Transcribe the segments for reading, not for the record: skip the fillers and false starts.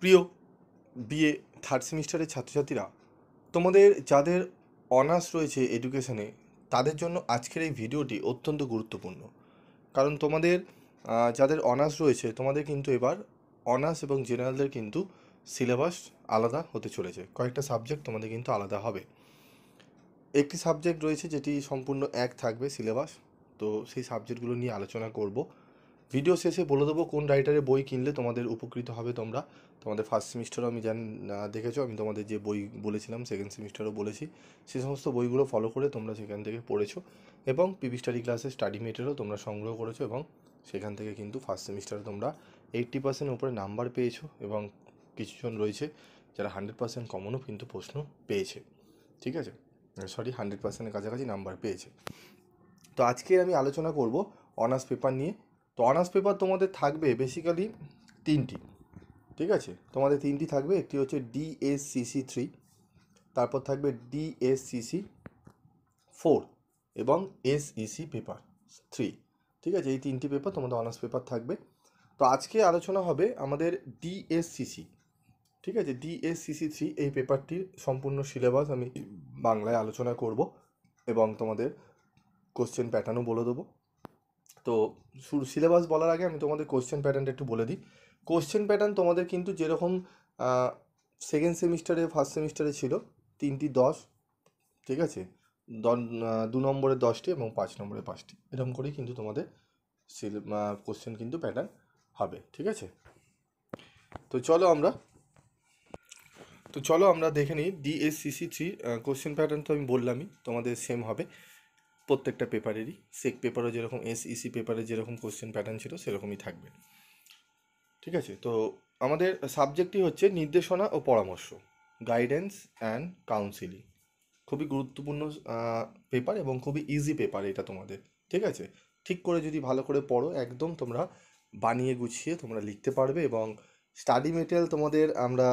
প্রিয় BA third সেমিস্টারের ছাত্রছাত্রীরা, তোমাদের যাদের অনার্স রয়েছে এডুকেশনে, তাদের জন্য আজকের এই ভিডিওটি অত্যন্ত গুরুত্বপূর্ণ। কারণ তোমাদের যাদের অনার্স রয়েছে, তোমাদের কিন্তু এবার অনার্স এবং জেনারেলদের কিন্তু সিলেবাস আলাদা হতে চলেছে। কয়েকটা সাবজেক্ট তোমাদের কিন্তু আলাদা হবে। একটি সাবজেক্ট রয়েছে যেটি সম্পূর্ণ এক থাকবে সিলেবাস। তো সেই সাবজেক্টগুলো নিয়ে আলোচনা করব। ভিডিও শেষে বলে দেবো কোন রাইটারের বই কিনলে তোমাদের উপকৃত হবে। তোমাদের ফার্স্ট সেমিস্টারও আমি দেখেছো, আমি তোমাদের যে বই বলেছিলাম সেকেন্ড সেমিস্টারও বলেছি, সেই সমস্ত বইগুলো ফলো করে তোমরা সেখান থেকে পড়েছো এবং পিভি স্টাডি ক্লাসে স্টাডি মেটেরিয়ালও তোমরা সংগ্রহ করেছো এবং সেখান থেকে কিন্তু ফার্স্ট সেমিস্টারে তোমরা 80% উপরে নাম্বার পেয়েছো এবং কিছুজন রয়েছে যারা 100% কমনও কিন্তু প্রশ্ন পেয়েছে। ঠিক আছে, সরি 100%-এর কাছাকাছি নাম্বার পেয়েছে। তো আজকে আমি আলোচনা করব অনার্স পেপার নিয়ে। তো অনার্স পেপার তোমাদের থাকবে বেসিক্যালি তিনটি। ঠিক আছে, তোমাদের তিনটি থাকবে। একটি হচ্ছে DSCC 3, তারপর থাকবে DSCC 4 এবং SEC পেপার 3। ঠিক আছে, এই তিনটি পেপার তোমাদের অনার্স পেপার থাকবে। তো আজকে আলোচনা হবে আমাদের DSCC। ঠিক আছে, DSCC 3 এই পেপারটির সম্পূর্ণ সিলেবাস আমি বাংলায় আলোচনা করব এবং তোমাদের কোশ্চেন প্যাটার্নও বলে দেবো। তো সিলেবাস বলার আগে আমি তোমাদের কোশ্চেন প্যাটার্নটা একটু বলে দিই। কোশ্চেন প্যাটার্ন তোমাদের কিন্তু যেরকম সেকেন্ড সেমিস্টারে ফার্স্ট সেমিস্টারে ছিল 3টি 10, ঠিক আছে, 2 নম্বরে 10টি এবং 5 নম্বরে 5টি, এরকম করেই কিন্তু তোমাদের কোশ্চেন কিন্তু প্যাটার্ন হবে। ঠিক আছে, তো চলো আমরা দেখে নিই DSCC 3 কোশ্চেন প্যাটার্ন। তো আমি বললামই তোমাদের সেম হবে প্রত্যেকটা পেপারেরই। সেক পেপারও যেরকম SEC পেপারে যেরকম কোশ্চেন প্যাটার্ন ছিল সেরকমই থাকবে। ঠিক আছে, তো আমাদের সাবজেক্টই হচ্ছে নির্দেশনা ও পরামর্শ, গাইডেন্স অ্যান্ড কাউন্সিলিং। খুবই গুরুত্বপূর্ণ পেপার এবং খুবই ইজি পেপার এটা তোমাদের। ঠিক আছে, ঠিক করে যদি ভালো করে পড়ো একদম তোমরা বানিয়ে গুছিয়ে তোমরা লিখতে পারবে। এবং স্টাডি মেটেরিয়াল তোমাদের আমরা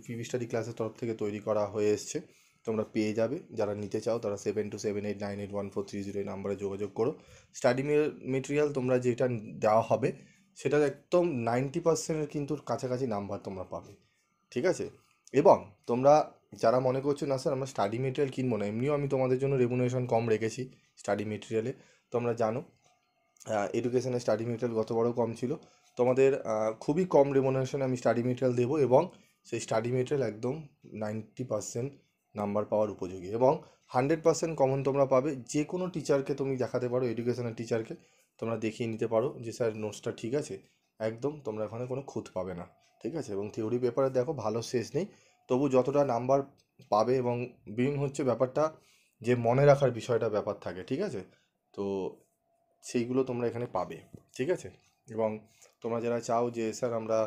পিভি স্টাডি ক্লাসের তরফ থেকে তৈরি করা হয়ে এসছে, তোমরা পেয়ে যাবে। যারা নিতে চাও তারা 7278981430 এই নাম্বারে যোগাযোগ করো। স্টাডি মেটেরিয়াল তোমরা যেটা দেওয়া হবে সেটার একদম 90%-এর কিন্তু কাছাকাছি নাম্বার তোমরা পাবে। ঠিক আছে, এবং তোমরা যারা মনে করছো না স্যার আমরা স্টাডি মেটেরিয়াল কিনবো না, এমনিও আমি তোমাদের জন্য রেমুনারেশন কম রেখেছি স্টাডি মেটেরিয়ালে। তোমরা জানো এডুকেশনের স্টাডি মেটেরিয়াল গতবারও কম ছিল। তোমাদের খুবই কম রেমুনারেশনে আমি স্টাডি মেটেরিয়াল দেবো এবং সেই স্টাডি মেটেরিয়াল একদম 90% নাম্বার পাওয়ার উপযোগী এবং 100% কমন তোমরা পাবে। যে কোনো টিচারকে তুমি দেখাতে পারো, এডুকেশনের টিচারকে তোমরা দেখিয়ে নিতে পারো যে স্যার নোটসটা ঠিক আছে, একদম তোমরা ওখানে কোনো খুঁত পাবে না। ঠিক আছে, এবং থিওরি পেপারে দেখো ভালো শেষ নেই, তবু যতটা নাম্বার পাবে এবং হচ্ছে ব্যাপারটা যে মনে রাখার বিষয়টা ব্যাপার থাকে। ঠিক আছে, তো সেইগুলো তোমরা এখানে পাবে। ঠিক আছে, এবং তোমরা যারা চাও যে স্যার আমরা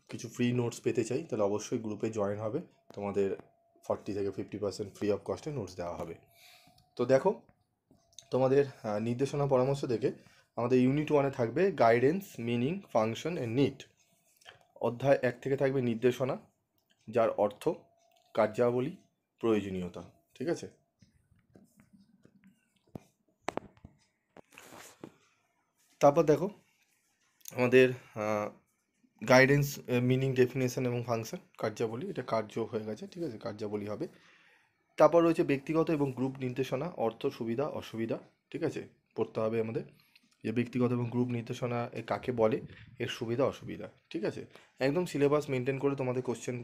কিছু ফ্রি নোটস পেতে চাই, তাহলে অবশ্যই গ্রুপে জয়েন হবে। তোমাদের 40 থেকে 50% ফ্রি অফ কস্টে নোটস দেওয়া হবে। তো দেখো, তোমাদের নির্দেশনা পরামর্শ দেখে আমাদের ইউনিট 1-এ থাকবে guidance, meaning, function and need. অধ্যায় 1 থেকে থাকবে নির্দেশনা, যার অর্থ, কার্যাবলী, প্রয়োজনীয়তা। ঠিক আছে, তারপর দেখো আমাদের গাইডেন্স, মিনিং, ডেফিনেশন এবং ফাংশন, কার্যাবলী, এটা কার্য হয়ে গেছে। ঠিক আছে, কার্যাবলী হবে। তারপর রয়েছে ব্যক্তিগত এবং গ্রুপ নির্দেশনা, অর্থ, সুবিধা, অসুবিধা। ঠিক আছে, পড়তে হবে আমাদের যে ব্যক্তিগত এবং গ্রুপ নির্দেশনা কাকে বলে, এর সুবিধা অসুবিধা। ঠিক আছে, একদম সিলেবাস মেনটেন করে তোমাদের কোশ্চেন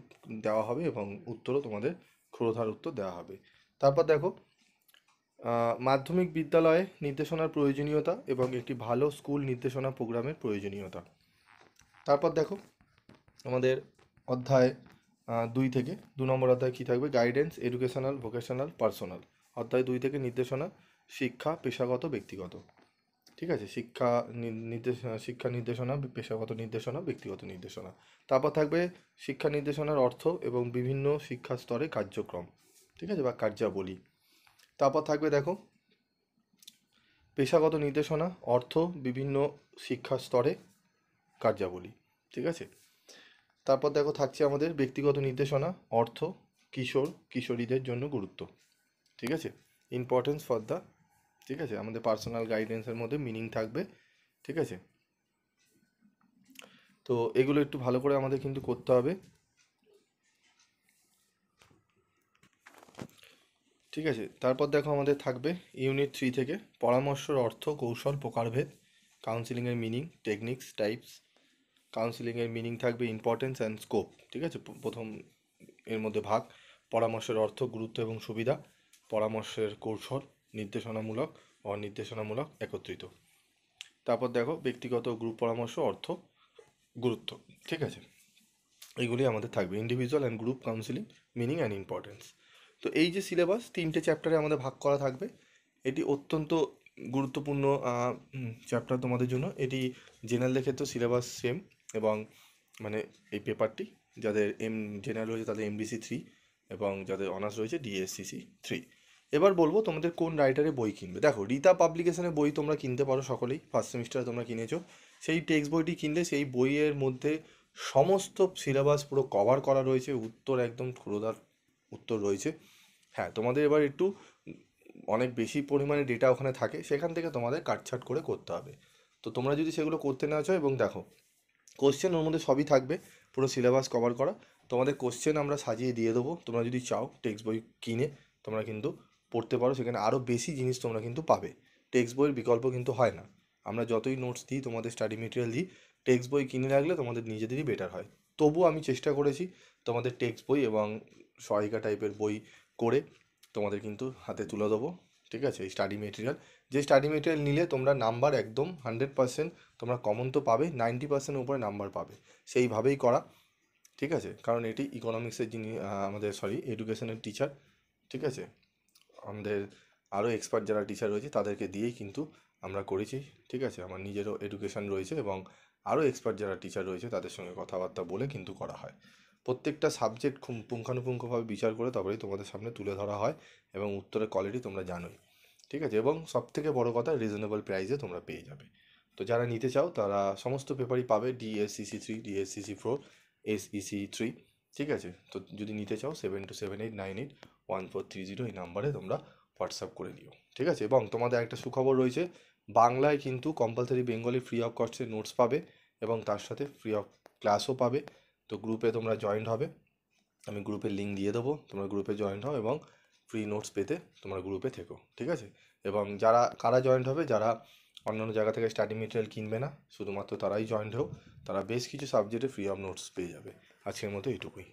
দেওয়া হবে এবং উত্তরও তোমাদের ক্ষুরধার উত্তর দেওয়া হবে। তারপর দেখো মাধ্যমিক বিদ্যালয়ে নির্দেশনার প্রয়োজনীয়তা এবং একটি ভালো স্কুল নির্দেশনা প্রোগ্রামের প্রয়োজনীয়তা। তারপর দেখো আমাদের অধ্যায় 2 থেকে 2 নম্বর অধ্যায় কী থাকবে, গাইডেন্স, এডুকেশনাল, ভোকেশনাল, পার্সোনাল। অধ্যায় 2 থেকে নির্দেশনা, শিক্ষা, পেশাগত, ব্যক্তিগত। ঠিক আছে, শিক্ষা নির্দেশনা, পেশাগত নির্দেশনা, ব্যক্তিগত নির্দেশনা। তারপর থাকবে শিক্ষা নির্দেশনার অর্থ এবং বিভিন্ন শিক্ষা স্তরে কার্যক্রম। ঠিক আছে, বা কার্যাবলী। তারপর থাকবে দেখো পেশাগত নির্দেশনা, অর্থ, বিভিন্ন শিক্ষা স্তরে কার্যাবলী। ঠিক আছে, তারপর দেখো থাকছে আমাদের ব্যক্তিগত নির্দেশনা, অর্থ, কিশোর কিশোরীদের জন্য গুরুত্ব। ঠিক আছে, ইম্পর্টেন্স ফর দ্য। ঠিক আছে, আমাদের পার্সোনাল গাইডেন্সের মধ্যে মিনিং থাকবে। ঠিক আছে, তো এগুলো একটু ভালো করে আমাদের কিন্তু করতে হবে, ঠিক আছে। তারপর দেখো আমাদের থাকবে ইউনিট 3 থেকে পরামর্শের অর্থ, কৌশল, প্রকারভেদ, কাউন্সিলিংয়ের মিনিং, টেকনিক্স, টাইপস। কাউন্সিলিংয়ের মিনিং থাকবে ইম্পর্টেন্স অ্যান্ড স্কোপ, ঠিক আছে। প্রথম এর মধ্যে ভাগ, পরামর্শের অর্থ, গুরুত্ব এবং সুবিধা, পরামর্শের কৌশল, নির্দেশনামূলক, অনির্দেশনামূলক, একত্রিত। তারপর দেখো ব্যক্তিগত গ্রুপ পরামর্শ, অর্থ, গুরুত্ব, ঠিক আছে। এইগুলি আমাদের থাকবে individual and group counselling, meaning and importance. তো এই যে সিলেবাস 3টে চ্যাপ্টারে আমাদের ভাগ করা থাকবে, এটি অত্যন্ত গুরুত্বপূর্ণ চ্যাপ্টার তোমাদের জন্য। এটি জেনারেলের ক্ষেত্রেও সিলেবাস সেম, এবং মানে এই পেপারটি যাদের জেনারেল রয়েছে তাদের MDC 3, এবং যাদের অনার্স রয়েছে DSCC 3। এবার বলবো তোমাদের কোন রাইটারে বই কিনবে। দেখো রীতা পাবলিকেশনের বই তোমরা কিনতে পারো সকলেই, ফার্স্ট সেমিস্টারে তোমরা কিনেছো। সেই টেক্সট বইটি কিনলে সেই বইয়ের মধ্যে সমস্ত সিলেবাস পুরো কভার করা রয়েছে, উত্তর একদম ক্ষুরোদার উত্তর রয়েছে। হ্যাঁ, তোমাদের এবার একটু অনেক বেশি পরিমাণে ডেটা ওখানে থাকে, সেখান থেকে তোমাদের কাটছাট করে করতে হবে। তো তোমরা যদি সেগুলো করতে না চাও, এবং দেখো কোশ্চেন ওর মধ্যে সবই থাকবে, পুরো সিলেবাস কভার করা, তোমাদের কোশ্চেন আমরা সাজিয়ে দিয়ে দেবো। তোমরা যদি চাও টেক্সট বই কিনে তোমরা কিন্তু পড়তে পারো, সেখানে আরও বেশি জিনিস তোমরা কিন্তু পাবে। টেক্সট বইয়ের বিকল্প কিন্তু হয় না। আমরা যতই নোটস দিই, তোমাদের স্টাডি মেটেরিয়াল দিই, টেক্সট বই কিনে রাখলে তোমাদের নিজেদেরই বেটার হয়। তবু আমি চেষ্টা করেছি তোমাদের টেক্সট বই এবং সহায়িকা টাইপের বই করে তোমাদের কিন্তু হাতে তুলে দেবো, ঠিক আছে। এই স্টাডি মেটেরিয়াল, যে স্টাডি মেটেরিয়াল নিলে তোমরা নাম্বার একদম 100%, তোমরা কমন তো পাবে, 90%-এর উপরে নাম্বার পাবে, সেইভাবেই করা, ঠিক আছে। কারণ এটি ইকোনমিক্সের যিনি আমাদের এডুকেশনের টিচার, ঠিক আছে, আমাদের আরও এক্সপার্ট যারা টিচার রয়েছে তাদেরকে দিয়েই কিন্তু আমরা করেছি, ঠিক আছে। আমার নিজেরও এডুকেশন রয়েছে, এবং আরও এক্সপার্ট যারা টিচার রয়েছে তাদের সঙ্গে কথাবার্তা বলে কিন্তু করা হয়। প্রত্যেকটা সাবজেক্ট খুব পুঙ্খানুপুঙ্খভাবে বিচার করে তবেই তোমাদের সামনে তুলে ধরা হয়, এবং উত্তরের কোয়ালিটি তোমরা জানোই, ঠিক আছে। এবং সবথেকে বড় কথা, রিজনেবল প্রাইসে তোমরা পেয়ে যাবে। তো যারা নিতে চাও তারা সমস্ত পেপারই পাবে, DSCC 3, DSCC 4, SEC 3, ঠিক আছে। তো যদি নিতে চাও 7278981430 এই নাম্বারে তোমরা হোয়াটসঅ্যাপ করে নিও, ঠিক আছে। এবং তোমাদের একটা সুখবর রয়েছে, বাংলায় কিন্তু কম্পালসারি বেঙ্গলি ফ্রি অফ কস্টে নোটস পাবে, এবং তার সাথে ফ্রি অফ ক্লাসও পাবে। তো গ্রুপে তোমরা জয়েন্ট হবে, আমি গ্রুপের লিঙ্ক দিয়ে দেবো, তোমরা গ্রুপে জয়েন্ট হও এবং ফ্রি নোটস পেতে তোমরা গ্রুপে থেকো, ঠিক আছে। এবং কারা জয়েন্ট হবে, যারা অন্যান্য জায়গা থেকে স্টাডি মেটেরিয়াল কিনবে না, শুধুমাত্র তারাই জয়েন্ট হোক, তারা বেশ কিছু সাবজেক্টে ফ্রি অফ নোটস পেয়ে যাবে। আজকের মতো এইটুকুই।